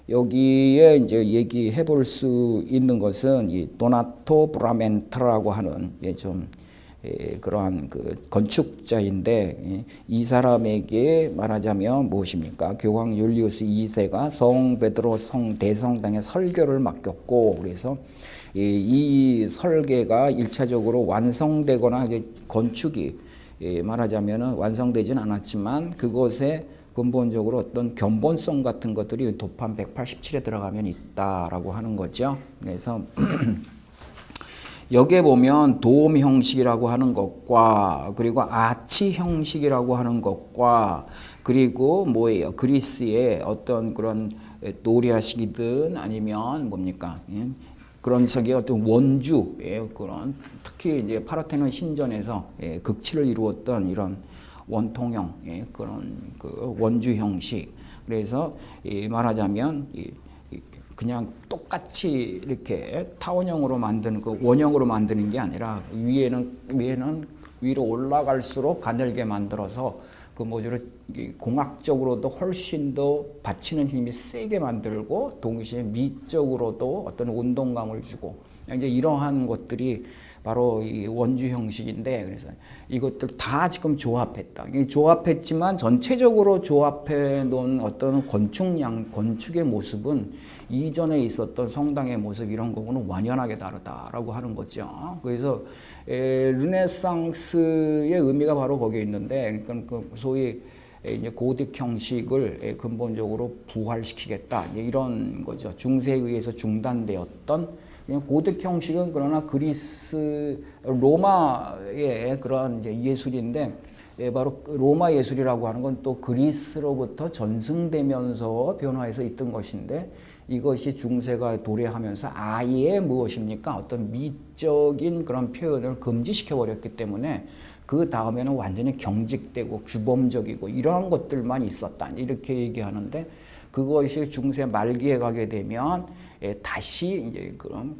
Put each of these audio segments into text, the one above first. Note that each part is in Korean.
여기에 이제 얘기해 볼 수 있는 것은 이 도나토 브라멘트라고 하는 좀 그러한 그 건축자인데, 이 사람에게 말하자면 무엇입니까? 교황 율리우스 2세가 성 베드로 성 대성당에 설교를 맡겼고, 그래서 이 설계가 1차적으로 완성되거나 이제 건축이 말하자면 완성되진 않았지만 그것에 근본적으로 어떤 견본성 같은 것들이 도판 187에 들어가면 있다라고 하는 거죠. 그래서 여기에 보면 돔 형식이라고 하는 것과 그리고 아치 형식이라고 하는 것과 그리고 뭐예요? 그리스의 어떤 그런 도리아식이든 아니면 뭡니까? 그런 저기 어떤 원주의 그런 특히 이제 파르테논 신전에서 극치를 이루었던 이런 원통형 그런 그 원주 형식. 그래서 말하자면 그냥 똑같이 이렇게 타원형으로 만드는 그 원형으로 만드는 게 아니라 위에는 위로 올라갈수록 가늘게 만들어서 그 모듈을 공학적으로도 훨씬 더 받치는 힘이 세게 만들고 동시에 미적으로도 어떤 운동감을 주고 이제 이러한 것들이 바로 이 원주 형식인데, 그래서 이것들 다 지금 조합했다. 조합했지만 전체적으로 조합해 놓은 어떤 건축의 모습은 이전에 있었던 성당의 모습 이런 거고는 완연하게 다르다라고 하는 거죠. 그래서 르네상스의 의미가 바로 거기에 있는데, 그러니까 그 소위 이제 고딕 형식을 근본적으로 부활시키겠다 이런 거죠. 중세에 의해서 중단되었던 고딕 형식은 그러나 그리스 로마의 그런 예술인데, 바로 로마 예술이라고 하는 건 또 그리스로부터 전승되면서 변화해서 있던 것인데, 이것이 중세가 도래하면서 아예 무엇입니까? 어떤 미적인 그런 표현을 금지시켜 버렸기 때문에 그 다음에는 완전히 경직되고 규범적이고 이러한 것들만 있었다 이렇게 얘기하는데, 그것이 중세 말기에 가게 되면 다시 이제 그런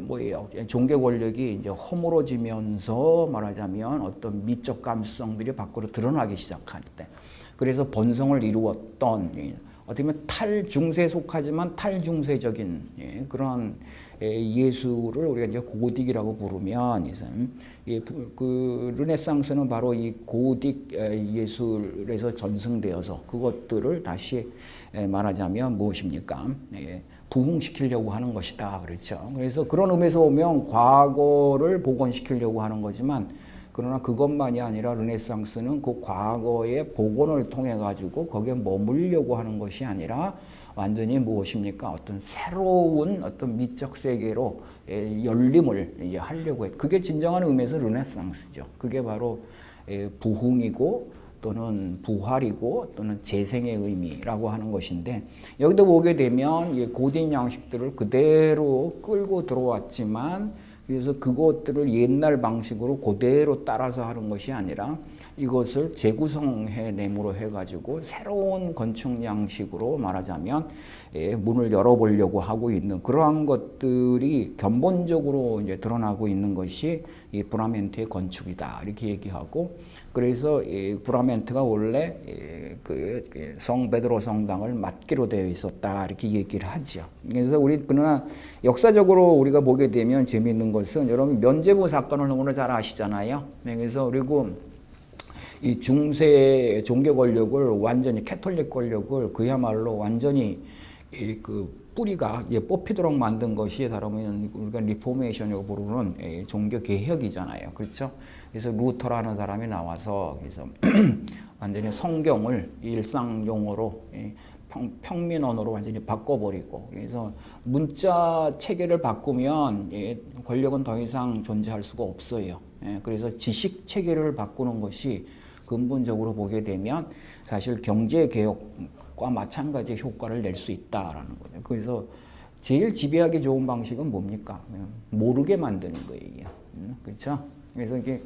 뭐예요? 종교 권력이 이제 허물어지면서 말하자면 어떤 미적 감수성들이 밖으로 드러나기 시작할 때, 그래서 번성을 이루었던 어떻게 보면 탈중세에 속하지만 탈중세적인 그런 예술을 우리가 이제 고딕이라고 부르면, 그 르네상스는 바로 이 고딕 예술에서 전승되어서 그것들을 다시 말하자면 무엇입니까? 부흥시키려고 하는 것이다. 그렇죠. 그래서 그런 의미에서 보면 과거를 복원시키려고 하는 거지만, 그러나 그것만이 아니라 르네상스는 그 과거의 복원을 통해 가지고 거기에 머물려고 하는 것이 아니라 완전히 무엇입니까? 어떤 새로운 어떤 미적 세계로 열림을 이제 하려고 해. 그게 진정한 의미에서 르네상스죠. 그게 바로 부흥이고 또는 부활이고 또는 재생의 의미라고 하는 것인데, 여기도 보게 되면 고딕 양식들을 그대로 끌고 들어왔지만, 그래서 그것들을 옛날 방식으로 그대로 따라서 하는 것이 아니라 이것을 재구성해 내므로 해가지고 새로운 건축 양식으로 말하자면 문을 열어보려고 하고 있는 그러한 것들이 근본적으로 이제 드러나고 있는 것이 이 브라멘트의 건축이다 이렇게 얘기하고, 그래서 이 브라멘트가 원래 그 성 베드로 성당을 맡기로 되어 있었다 이렇게 얘기를 하죠. 그래서 그러나 역사적으로 우리가 보게 되면 재미있는 것은, 여러분 면제부 사건을 너무나 잘 아시잖아요. 그래서 그리고 이 중세 종교 권력을 완전히 캐톨릭 권력을 그야말로 완전히 그 뿌리가 뽑히도록 만든 것이 다르면 우리가 리포메이션이라고 부르는 종교 개혁이잖아요. 그렇죠? 그래서 루터라는 사람이 나와서 그래서 완전히 성경을 일상 용어로 평민언어로 완전히 바꿔버리고, 그래서 문자 체계를 바꾸면 권력은 더 이상 존재할 수가 없어요. 그래서 지식 체계를 바꾸는 것이 근본적으로 보게 되면 사실 경제 개혁과 마찬가지의 효과를 낼 수 있다라는 거예요. 그래서 제일 지배하기 좋은 방식은 뭡니까? 모르게 만드는 거예요. 그렇죠? 그래서 이게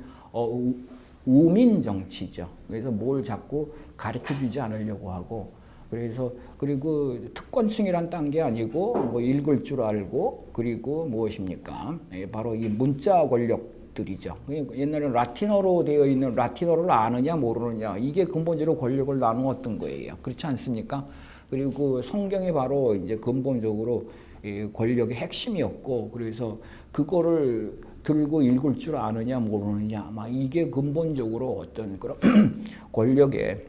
우민 정치죠. 그래서 뭘 자꾸 가르쳐 주지 않으려고 하고, 그래서 그리고 특권층이란 딴 게 아니고 뭐 읽을 줄 알고, 그리고 무엇입니까? 바로 이 문자 권력들이죠. 옛날에 라틴어로 되어 있는 라틴어를 아느냐 모르느냐, 이게 근본적으로 권력을 나누었던 거예요. 그렇지 않습니까? 그리고 성경이 바로 이제 근본적으로 이 권력의 핵심이었고, 그래서 그거를 들고 읽을 줄 아느냐 모르느냐, 막 이게 근본적으로 어떤 그런 권력의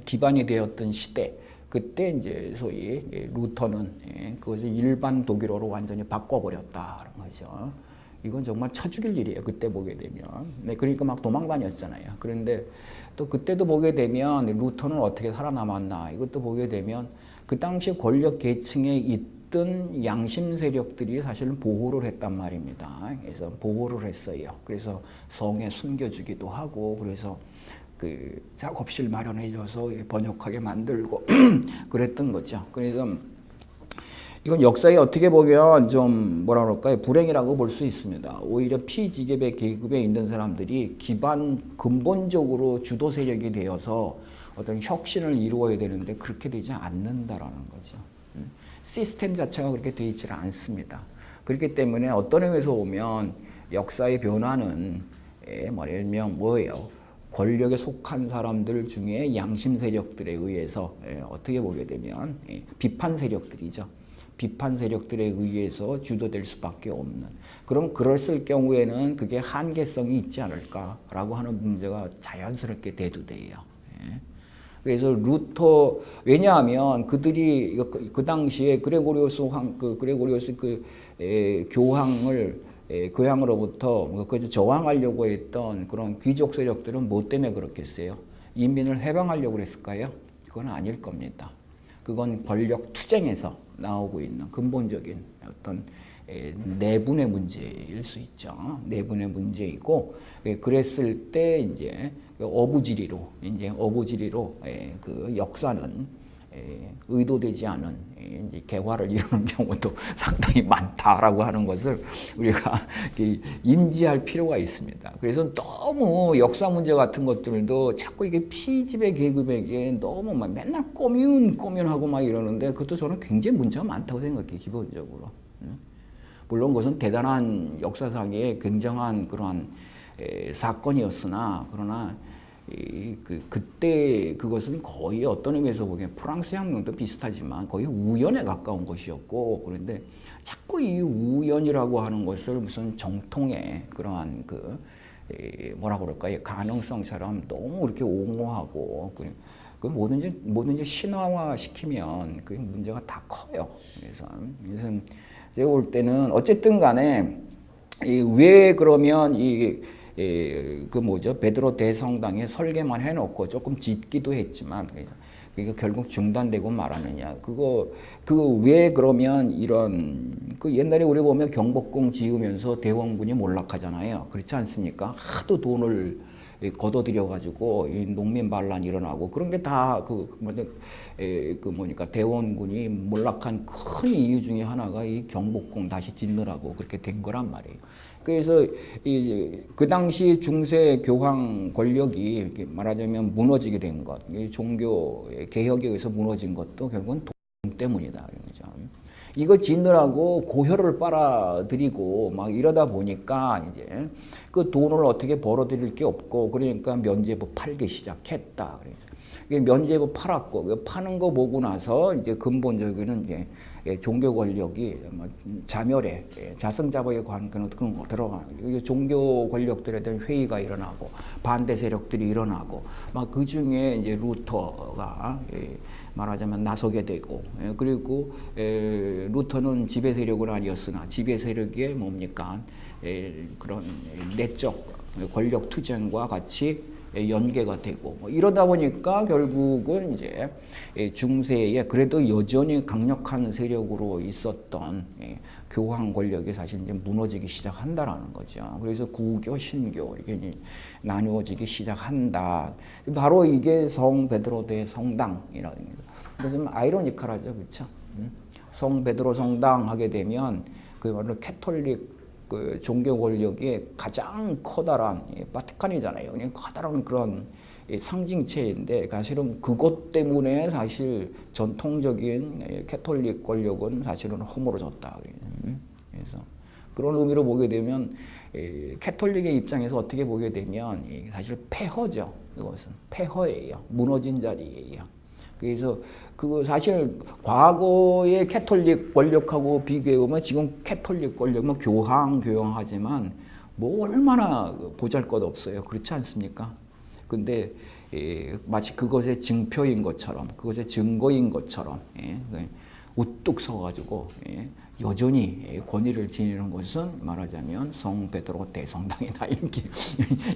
기반이 되었던 시대. 그때 이제 소위 루터는 그것을 일반 독일어로 완전히 바꿔버렸다는 거죠. 이건 정말 쳐 죽일 일이에요. 그때 보게 되면. 네, 그러니까 막 도망 다녔잖아요. 그런데 또 그때도 보게 되면 루터는 어떻게 살아남았나, 이것도 보게 되면 그 당시 권력 계층에 있던 양심 세력들이 사실은 보호를 했단 말입니다. 그래서 보호를 했어요. 그래서 성에 숨겨주기도 하고, 그래서 그 작업실 마련해줘서 번역하게 만들고 그랬던 거죠. 그래서 이건 역사에 어떻게 보면 좀 뭐라 그럴까요? 불행이라고 볼 수 있습니다. 오히려 피지계배 계급에 있는 사람들이 근본적으로 주도 세력이 되어서 어떤 혁신을 이루어야 되는데 그렇게 되지 않는다라는 거죠. 시스템 자체가 그렇게 되어 있지 않습니다. 그렇기 때문에 어떤 의미에서 보면 역사의 변화는 말하자면 뭐예요? 권력에 속한 사람들 중에 양심 세력들에 의해서 어떻게 보게 되면 비판 세력들이죠. 비판 세력들에 의해서 주도될 수밖에 없는. 그럼 그랬을 경우에는 그게 한계성이 있지 않을까라고 하는 문제가 자연스럽게 대두돼요. 그래서 루터, 왜냐하면 그들이 그 당시에 그레고리오스 교황으로부터 그 저항하려고 했던 그런 귀족 세력들은 뭐 때문에 그렇겠어요? 인민을 해방하려고 했을까요? 그건 아닐 겁니다. 그건 권력 투쟁에서 나오고 있는 근본적인 어떤 내분의 문제일 수 있죠. 내분의 문제이고, 그랬을 때 이제 어부지리로 그 역사는 의도되지 않은 이제 개화를 이루는 경우도 상당히 많다라고 하는 것을 우리가 인지할 필요가 있습니다. 그래서 너무 역사 문제 같은 것들도 자꾸 이게 피지배 계급에게 너무 막 맨날 꼬뮨하고 막 이러는데, 그것도 저는 굉장히 문제가 많다고 생각해요, 기본적으로. 물론 그것은 대단한 역사상의 굉장한 그러한 사건이었으나, 그러나 그때 그것은 거의 어떤 의미에서 보기엔 프랑스 혁명도 비슷하지만 거의 우연에 가까운 것이었고, 그런데 자꾸 이 우연이라고 하는 것을 무슨 정통의 그러한 뭐라 그럴까요? 가능성처럼 너무 이렇게 옹호하고, 그 뭐든지 신화화 시키면 그 문제가 다 커요. 그래서 제가 볼 때는 어쨌든 간에 왜 그러면 베드로 대성당에 설계만 해놓고 조금 짓기도 했지만 그게 결국 중단되고 말하느냐. 왜 그러면 옛날에 우리 보면 경복궁 지으면서 대원군이 몰락하잖아요. 그렇지 않습니까? 하도 돈을 걷어들여가지고 농민 반란이 일어나고, 그런 게 다 대원군이 몰락한 큰 이유 중에 하나가 이 경복궁 다시 짓느라고 그렇게 된 거란 말이에요. 그래서 그 당시 중세 교황 권력이 말하자면 무너지게 된 것, 종교 개혁에 의해서 무너진 것도 결국은 돈 때문이다. 그죠? 이거 짓느라고 고혈을 빨아들이고 막 이러다 보니까 이제 그 돈을 어떻게 벌어들일 게 없고, 그러니까 면죄부 팔기 시작했다. 면죄부 팔았고, 파는 거 보고 나서 이제 근본적인 이제 종교 권력이 자멸에 자성자복에 관한 그런 거 들어가는, 종교 권력들에 대한 회의가 일어나고 반대 세력들이 일어나고, 막 그 중에 이제 루터가 말하자면 나서게 되고, 그리고 루터는 지배 세력은 아니었으나 지배 세력의 뭡니까 그런 내적 권력 투쟁과 같이 연계가 되고, 이러다 보니까 결국은 이제 중세에 그래도 여전히 강력한 세력으로 있었던 교황 권력이 사실 이제 무너지기 시작한다라는 거죠. 그래서 구교, 신교 이렇게 나누어지기 시작한다. 바로 이게 성 베드로 대성당이라는 거죠. 좀 아이러니컬하죠, 그렇죠? 성 베드로 성당 하게 되면 그야말로 캐톨릭 종교 권력이 가장 커다란 바티칸이잖아요. 그냥 커다란 그런 상징체인데, 사실은 그것 때문에 사실 전통적인 캐톨릭 권력은 사실은 허물어졌다. 그래서 그런 의미로 보게 되면 캐톨릭의 입장에서 어떻게 보게 되면 사실 폐허죠. 이것은 폐허예요. 무너진 자리예요. 그래서 그 사실 과거의 캐톨릭 권력하고 비교해보면 지금 캐톨릭 권력 뭐 교황하지만 뭐 얼마나 보잘것없어요. 그렇지 않습니까? 근데 마치 그것의 증표인 것처럼, 그것의 증거인 것처럼 우뚝 서가지고 여전히 권위를 지니는 것은 말하자면 성 베드로 대성당이다, 이렇게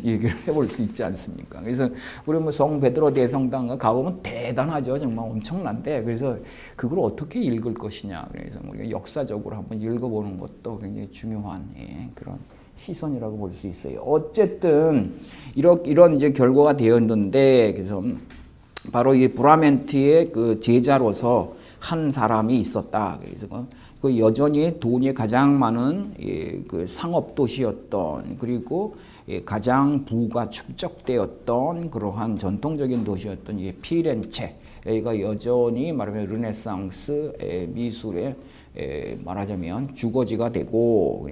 얘기를 해볼 수 있지 않습니까? 그래서 우리 뭐 성 베드로 대성당 가보면 대단하죠. 정말 엄청난데, 그래서 그걸 어떻게 읽을 것이냐, 그래서 우리가 역사적으로 한번 읽어보는 것도 굉장히 중요한 그런 시선이라고 볼 수 있어요. 어쨌든 이런 이제 결과가 되었는데, 그래서 바로 이 브라멘트의 그 제자로서 한 사람이 있었다. 그래서 그 여전히 돈이 가장 많은 그 상업 도시였던, 그리고 가장 부가 축적되었던 그러한 전통적인 도시였던 이 피렌체, 여기가 여전히 말하면 르네상스 미술의 말하자면 주거지가 되고,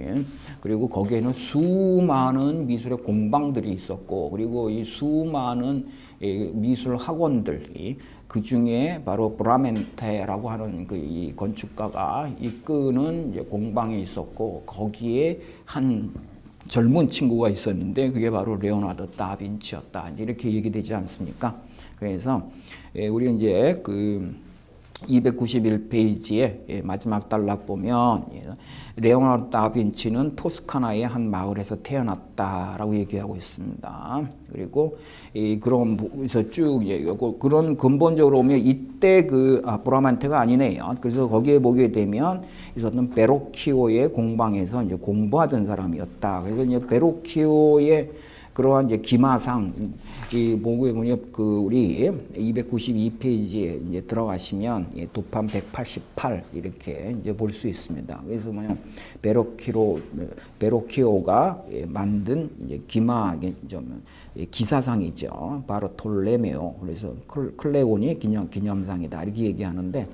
그리고 거기에는 수많은 미술의 공방들이 있었고, 그리고 이 수많은 미술 학원들이, 그 중에 바로 브라멘테라고 하는 그 이 건축가가 이끄는 이제 공방이 있었고, 거기에 한 젊은 친구가 있었는데 그게 바로 레오나르도 다빈치였다, 이렇게 얘기되지 않습니까? 그래서 우리 이제 그 291페이지에 마지막 단락 보면 레오나르도 다빈치는 토스카나의 한 마을에서 태어났다라고 얘기하고 있습니다. 그리고 그런 그래서 쭉 그런 근본적으로 보면 이때 그 브라멘테가 아니네요. 그래서 거기에 보게 되면 있었던 베로키오의 공방에서 이제 공부하던 사람이었다. 그래서 이제 베로키오의 그러한 이제 기마상, 이 보고에 보면 그 우리 292페이지에 이제 들어가시면 도판 188 이렇게 이제 볼 수 있습니다. 그래서 뭐냐, 베로키오가 만든 이제 기마 기사상이죠. 바르톨레메오. 그래서 클레온이 기념상이다, 이렇게 얘기하는데,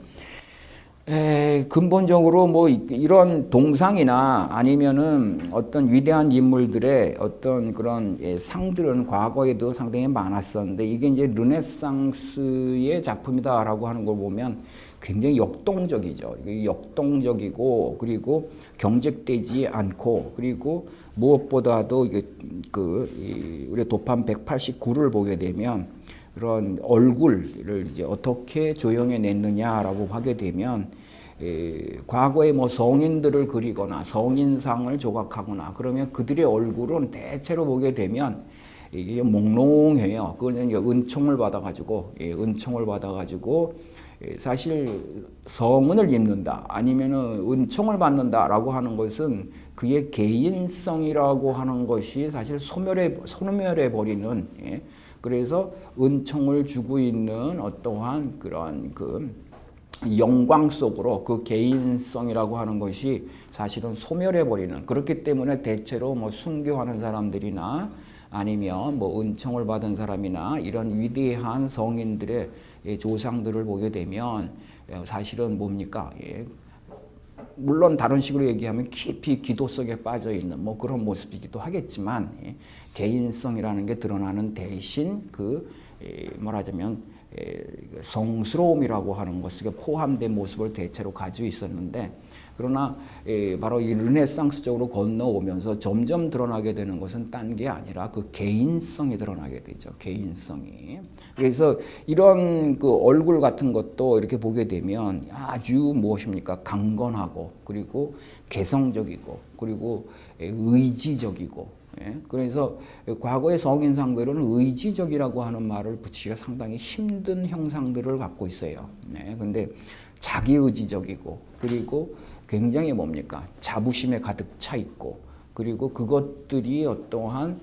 근본적으로 뭐 이런 동상이나 아니면은 어떤 위대한 인물들의 어떤 그런 상들은 과거에도 상당히 많았었는데, 이게 이제 르네상스의 작품이다라고 하는 걸 보면 굉장히 역동적이죠. 역동적이고, 그리고 경직되지 않고, 그리고 무엇보다도 우리 도판 189를 보게 되면 그런 얼굴을 이제 어떻게 조형해 냈느냐라고 하게 되면, 과거에 뭐 성인들을 그리거나 성인상을 조각하거나 그러면 그들의 얼굴은 대체로 보게 되면 이게 몽롱해요. 그거는 은총을 받아가지고, 사실 성은을 입는다, 아니면은 은총을 받는다라고 하는 것은 그의 개인성이라고 하는 것이 사실 소멸해 버리는, 그래서 은총을 주고 있는 어떠한 그런 그 영광 속으로 그 개인성이라고 하는 것이 사실은 소멸해 버리는, 그렇기 때문에 대체로 뭐 순교하는 사람들이나 아니면 뭐 은총을 받은 사람이나 이런 위대한 성인들의 조상들을 보게 되면 사실은 뭡니까? 물론 다른 식으로 얘기하면 깊이 기도 속에 빠져 있는 뭐 그런 모습이기도 하겠지만, 개인성이라는 게 드러나는 대신 그 말하자면 성스러움이라고 하는 것에 포함된 모습을 대체로 가지고 있었는데, 그러나 바로 이 르네상스 쪽으로 건너오면서 점점 드러나게 되는 것은 딴 게 아니라 그 개인성이 드러나게 되죠. 개인성이. 그래서 이런 그 얼굴 같은 것도 이렇게 보게 되면 아주 무엇입니까? 강건하고, 그리고 개성적이고, 그리고 의지적이고, 그래서 과거의 성인상들은 의지적이라고 하는 말을 붙이기가 상당히 힘든 형상들을 갖고 있어요. 근데 자기의지적이고, 그리고 굉장히 뭡니까? 자부심에 가득 차 있고, 그리고 그것들이 어떠한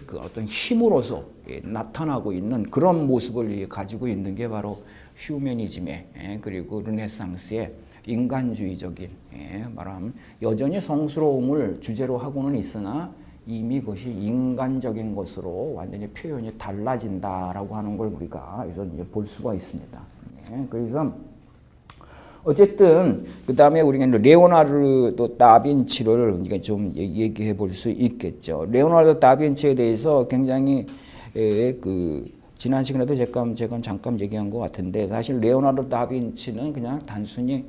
그 어떤 힘으로서 나타나고 있는 그런 모습을 가지고 있는 게 바로 휴머니즘의, 그리고 르네상스의 인간주의적인, 말하면 여전히 성스러움을 주제로 하고는 있으나 이미 그것이 인간적인 것으로 완전히 표현이 달라진다라고 하는 걸 우리가 여기서 이제 볼 수가 있습니다. 그래서 어쨌든 그 다음에 우리가 레오나르도 다빈치를 우리가 좀 얘기해 볼 수 있겠죠. 레오나르도 다빈치에 대해서 굉장히 그 지난 시간에도 제가 잠깐 얘기한 것 같은데 사실 레오나르도 다빈치는 그냥 단순히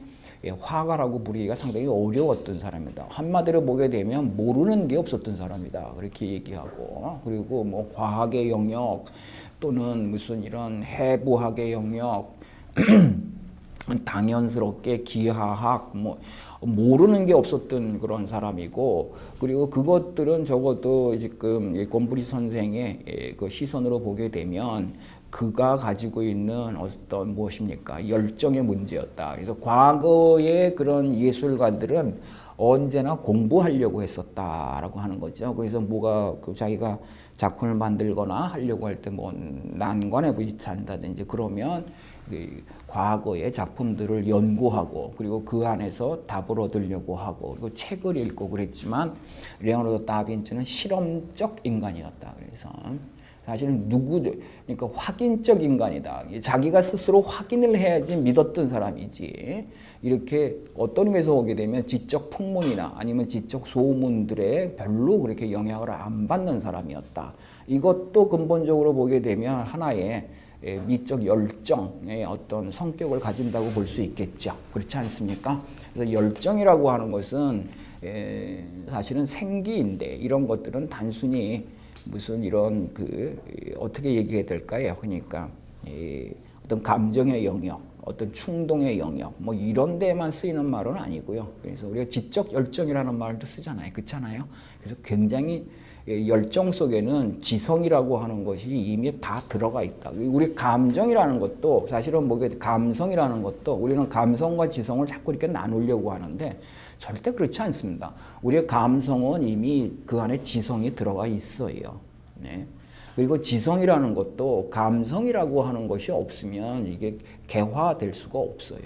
화가라고 부르기가 상당히 어려웠던 사람이다. 한마디로 보게 되면 모르는 게 없었던 사람이다. 그렇게 얘기하고 그리고 뭐 과학의 영역 또는 무슨 이런 해부학의 영역 당연스럽게 기하학 뭐 모르는 게 없었던 그런 사람이고 그리고 그것들은 적어도 지금 곰브리 선생의 그 시선으로 보게 되면 그가 가지고 있는 어떤 무엇입니까? 열정의 문제였다. 그래서 과거의 그런 예술가들은 언제나 공부하려고 했었다라고 하는 거죠. 그래서 뭐가 그 자기가 작품을 만들거나 하려고 할 때 뭐 난관에 부딪힌다든지 그러면 과거의 작품들을 연구하고 그리고 그 안에서 답을 얻으려고 하고 그리고 책을 읽고 그랬지만 레오나르도 다빈치는 실험적 인간이었다. 그래서 사실은 그러니까 확인적 인간이다. 자기가 스스로 확인을 해야지 믿었던 사람이지. 이렇게 어떤 의미에서 보게 되면 지적 풍문이나 아니면 지적 소문들에 별로 그렇게 영향을 안 받는 사람이었다. 이것도 근본적으로 보게 되면 하나의 미적 열정의 어떤 성격을 가진다고 볼 수 있겠죠. 그렇지 않습니까? 그래서 열정이라고 하는 것은 사실은 생기인데 이런 것들은 단순히 무슨 이런 어떻게 얘기해야 될까요? 그러니까 어떤 감정의 영역, 어떤 충동의 영역, 뭐 이런 데만 쓰이는 말은 아니고요. 그래서 우리가 지적 열정이라는 말도 쓰잖아요. 그렇잖아요. 그래서 굉장히 열정 속에는 지성이라고 하는 것이 이미 다 들어가 있다. 우리 감정이라는 것도 사실은 감성이라는 것도 우리는 감성과 지성을 자꾸 이렇게 나누려고 하는데 절대 그렇지 않습니다. 우리의 감성은 이미 그 안에 지성이 들어가 있어요. 네. 그리고 지성이라는 것도 감성이라고 하는 것이 없으면 이게 개화될 수가 없어요.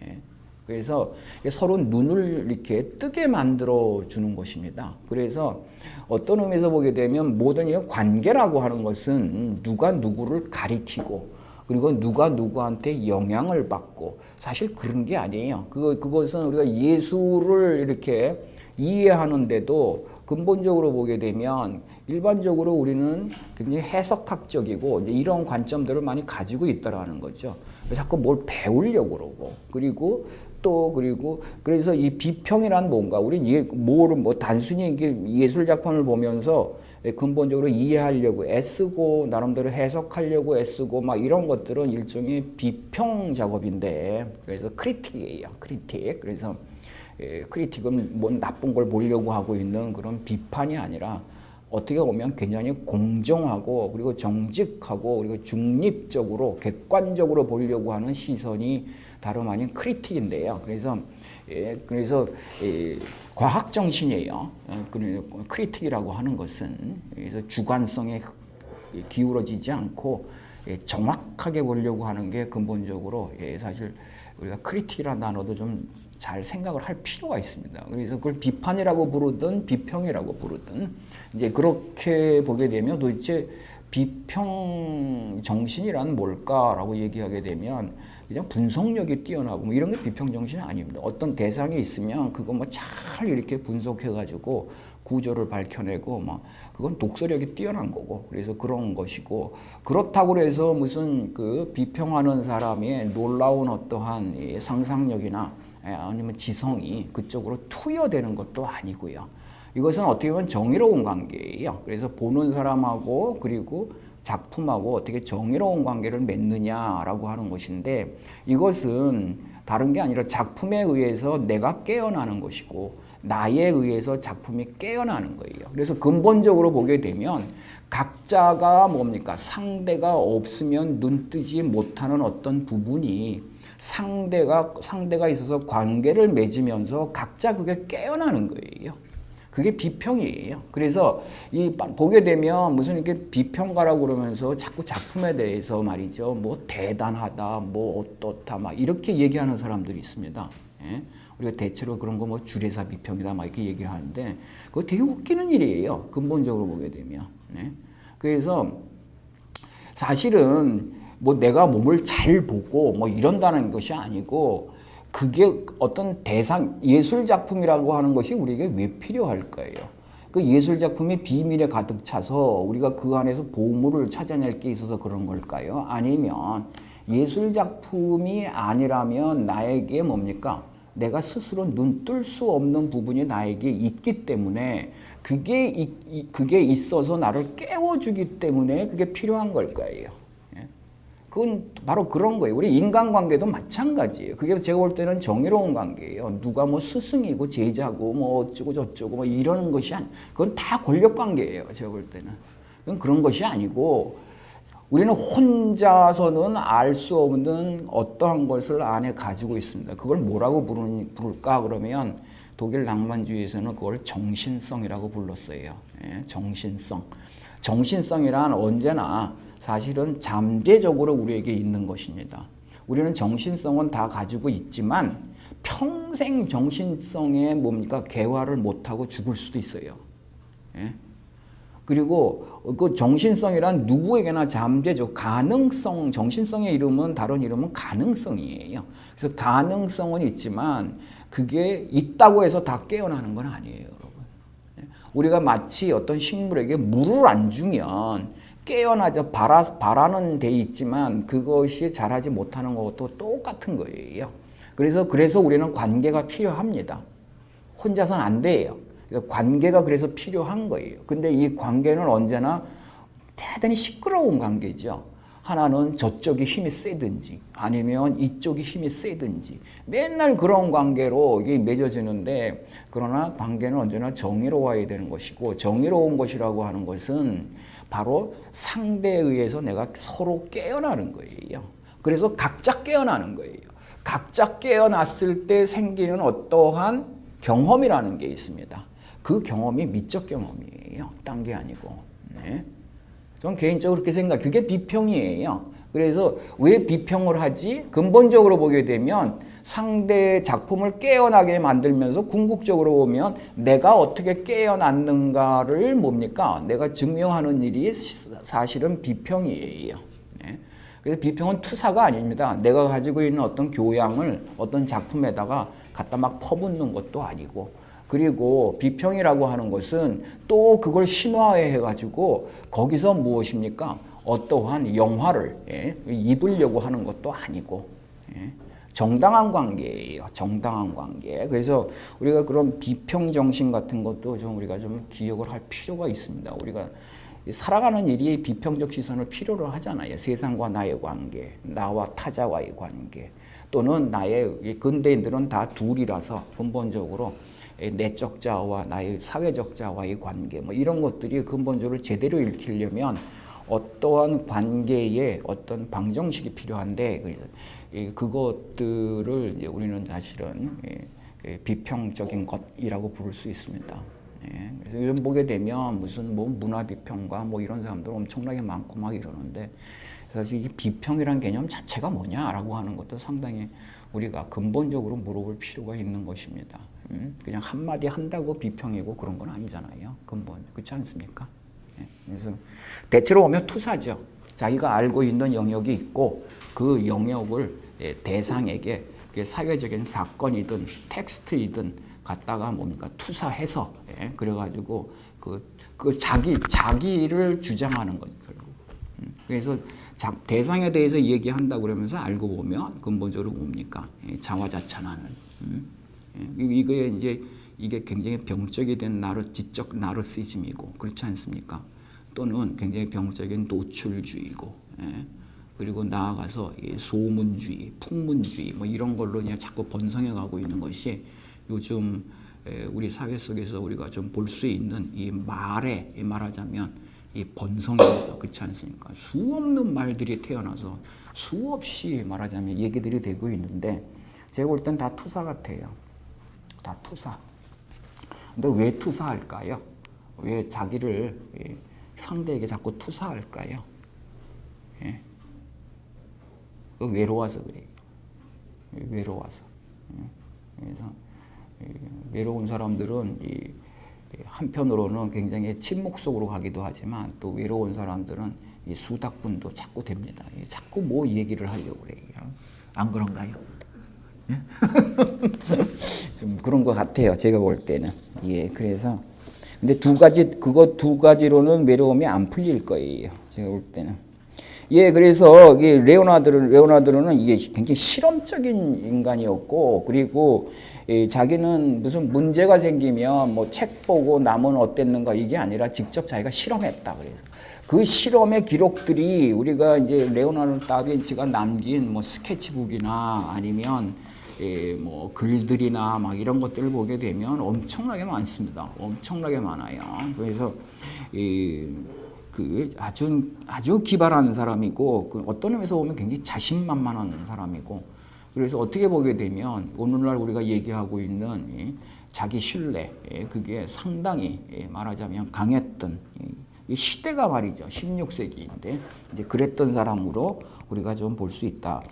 네. 그래서 서로 눈을 이렇게 뜨게 만들어 주는 것입니다. 그래서 어떤 의미에서 보게 되면 모든 이 관계라고 하는 것은 누가 누구를 가리키고 그리고 누가 누구한테 영향을 받고 사실 그런 게 아니에요. 그것은 우리가 예술을 이렇게 이해하는데도 근본적으로 보게 되면 일반적으로 우리는 굉장히 해석학적이고 이런 관점들을 많이 가지고 있다라는 거죠. 자꾸 뭘 배우려고 그러고 그리고 그래서 이 비평이란 뭔가 우리 뭐 단순히 예술 작품을 보면서 근본적으로 이해하려고 애쓰고 나름대로 해석하려고 애쓰고 막 이런 것들은 일종의 비평 작업인데 그래서 크리틱이에요. 크리틱. 그래서 크리틱은 뭔 나쁜 걸 보려고 하고 있는 그런 비판이 아니라 어떻게 보면 굉장히 공정하고 그리고 정직하고 그리고 중립적으로 객관적으로 보려고 하는 시선이 다름 아닌 크리틱인데요. 그래서 과학 정신이에요. 크리틱이라고 하는 것은 그래서 주관성에 기울어지지 않고 정확하게 보려고 하는 게 근본적으로 사실 우리가 크리틱이라는 단어도 좀 잘 생각을 할 필요가 있습니다. 그래서 그걸 비판이라고 부르든 비평이라고 부르든 이제 그렇게 보게 되면 도대체 비평 정신이란 뭘까라고 얘기하게 되면 그냥 분석력이 뛰어나고 뭐 이런 게 비평 정신이 아닙니다. 어떤 대상이 있으면 그거 뭐 잘 이렇게 분석해가지고 구조를 밝혀내고 뭐 그건 독서력이 뛰어난 거고 그래서 그런 것이고 그렇다고 해서 무슨 비평하는 사람의 놀라운 어떠한 상상력이나 아니면 지성이 그쪽으로 투여되는 것도 아니고요. 이것은 어떻게 보면 정의로운 관계예요. 그래서 보는 사람하고 그리고 작품하고 어떻게 정의로운 관계를 맺느냐라고 하는 것인데 이것은 다른 게 아니라 작품에 의해서 내가 깨어나는 것이고 나에 의해서 작품이 깨어나는 거예요. 그래서 근본적으로 보게 되면 각자가 뭡니까? 상대가 없으면 눈뜨지 못하는 어떤 부분이 상대가 있어서 관계를 맺으면서 각자 그게 깨어나는 거예요. 그게 비평이에요. 그래서 보게 되면 무슨 이렇게 비평가라고 그러면서 자꾸 작품에 대해서 말이죠. 뭐 대단하다, 뭐 어떻다, 막 이렇게 얘기하는 사람들이 있습니다. 예? 우리가 대체로 그런 거 뭐 주례사 비평이다, 막 이렇게 얘기를 하는데 그거 되게 웃기는 일이에요. 근본적으로 보게 되면. 예? 그래서 사실은 뭐 내가 몸을 잘 보고 뭐 이런다는 것이 아니고 그게 어떤 예술 작품이라고 하는 것이 우리에게 왜 필요할까요? 그 예술 작품이 비밀에 가득 차서 우리가 그 안에서 보물을 찾아낼 게 있어서 그런 걸까요? 아니면 예술 작품이 아니라면 나에게 뭡니까? 내가 스스로 눈 뜰 수 없는 부분이 나에게 있기 때문에 그게 있어서 나를 깨워주기 때문에 그게 필요한 걸 거예요. 그건 바로 그런 거예요. 우리 인간관계도 마찬가지예요. 그게 제가 볼 때는 정의로운 관계예요. 누가 뭐 스승이고 제자고 뭐 어쩌고 저쩌고 뭐 이러는 것이 그건 다 권력관계예요. 제가 볼 때는. 그건 그런 것이 아니고 우리는 혼자서는 알 수 없는 어떠한 것을 안에 가지고 있습니다. 그걸 뭐라고 부를까 그러면 독일 낭만주의에서는 그걸 정신성이라고 불렀어요. 예, 정신성. 정신성이란 언제나 사실은 잠재적으로 우리에게 있는 것입니다. 우리는 정신성은 다 가지고 있지만 평생 정신성에 뭡니까? 개화를 못하고 죽을 수도 있어요. 예? 그리고 그 정신성이란 누구에게나 잠재적 가능성, 정신성의 이름은 다른 이름은 가능성이에요. 그래서 가능성은 있지만 그게 있다고 해서 다 깨어나는 건 아니에요, 여러분. 우리가 마치 어떤 식물에게 물을 안 주면 깨어나죠. 발화는 돼 있지만 그것이 자라지 못하는 것도 똑같은 거예요. 그래서 우리는 관계가 필요합니다. 혼자서는 안 돼요. 관계가 그래서 필요한 거예요. 근데 이 관계는 언제나 대단히 시끄러운 관계죠. 하나는 저쪽이 힘이 세든지 아니면 이쪽이 힘이 세든지 맨날 그런 관계로 이게 맺어지는데 그러나 관계는 언제나 정의로워야 되는 것이고 정의로운 것이라고 하는 것은 바로 상대에 의해서 내가 서로 깨어나는 거예요. 그래서 각자 깨어나는 거예요. 각자 깨어났을 때 생기는 어떠한 경험이라는 게 있습니다. 그 경험이 미적 경험이에요. 딴 게 아니고. 네. 저는 개인적으로 그렇게 생각해요. 그게 비평이에요. 그래서 왜 비평을 하지? 근본적으로 보게 되면 상대의 작품을 깨어나게 만들면서 궁극적으로 보면 내가 어떻게 깨어났는가를 뭡니까? 내가 증명하는 일이 사실은 비평이에요. 네. 그래서 비평은 투사가 아닙니다. 내가 가지고 있는 어떤 교양을 어떤 작품에다가 갖다 막 퍼붓는 것도 아니고 그리고 비평이라고 하는 것은 또 그걸 신화해가지고 거기서 무엇입니까? 어떠한 영화를 입으려고 하는 것도 아니고 정당한 관계예요. 정당한 관계. 그래서 우리가 그런 비평 정신 같은 것도 좀 우리가 좀 기억을 할 필요가 있습니다. 우리가 살아가는 일이 비평적 시선을 필요로 하잖아요. 세상과 나의 관계, 나와 타자와의 관계, 또는 나의 근대인들은 다 둘이라서 근본적으로 내적 자와 나의 사회적 자와의 관계 뭐 이런 것들이 근본적으로 제대로 읽히려면 어떠한 관계에 어떤 방정식이 필요한데 그것들을 이제 우리는 사실은 비평적인 것이라고 부를 수 있습니다. 그래서 요즘 보게 되면 무슨 뭐 문화 비평가 뭐 이런 사람들 엄청나게 많고 막 이러는데 사실 이 비평이란 개념 자체가 뭐냐라고 하는 것도 상당히 우리가 근본적으로 물어볼 필요가 있는 것입니다. 그냥 한마디 한다고 비평이고 그런 건 아니잖아요. 근본. 그렇지 않습니까? 그래서 대체로 보면 투사죠. 자기가 알고 있는 영역이 있고 그 영역을 대상에게 사회적인 사건이든 텍스트이든 갖다가 뭡니까 투사해서 그래가지고 그 자기를 주장하는 거죠. 결국. 그래서 대상에 대해서 얘기한다 그러면서 알고 보면 근본적으로 뭡니까 자화자찬하는. 이거에 이제 이게 굉장히 병적이 된 지적 나르시즘이고 그렇지 않습니까? 또는 굉장히 병적인 노출주의고, 그리고 나아가서 소문주의, 풍문주의 뭐 이런 걸로 그냥 자꾸 번성해 가고 있는 것이 요즘 우리 사회 속에서 우리가 좀 볼 수 있는 이 말에 말하자면 이 번성입니다. 그렇지 않습니까? 수없는 말들이 태어나서 수없이 말하자면 얘기들이 되고 있는데 제가 볼 땐 다 투사 같아요. 다 투사. 근데 왜 투사할까요? 왜 자기를 상대에게 자꾸 투사할까요? 외로워서 그래요. 외로워서. 그래서 외로운 사람들은 한편으로는 굉장히 침묵 속으로 가기도 하지만 또 외로운 사람들은 이 수다꾼도 자꾸 됩니다. 자꾸 뭐 얘기를 하려고 그래요. 안 그런가요? 좀 그런 것 같아요. 제가 볼 때는. 그래서 근데 그거 두 가지로는 외로움이 안 풀릴 거예요. 제가 볼 때는. 예, 그래서 이게 레오나르도는 이게 굉장히 실험적인 인간이었고, 그리고 자기는 무슨 문제가 생기면 뭐 책 보고 남은 어땠는가 이게 아니라 직접 자기가 실험했다. 그래서 그 실험의 기록들이 우리가 이제 레오나르도 다빈치가 남긴 뭐 스케치북이나 아니면 뭐 글들이나 막 이런 것들을 보게 되면 엄청나게 많습니다. 엄청나게 많아요. 그래서 그 아주 기발한 사람이고, 그 어떤 의미에서 보면 굉장히 자신만만한 사람이고, 그래서 어떻게 보게 되면 오늘날 우리가 얘기하고 있는 자기 신뢰, 그게 상당히 말하자면 강했던 이 시대가 말이죠. 16세기인데 이제 그랬던 사람으로 우리가 좀 볼 수 있다.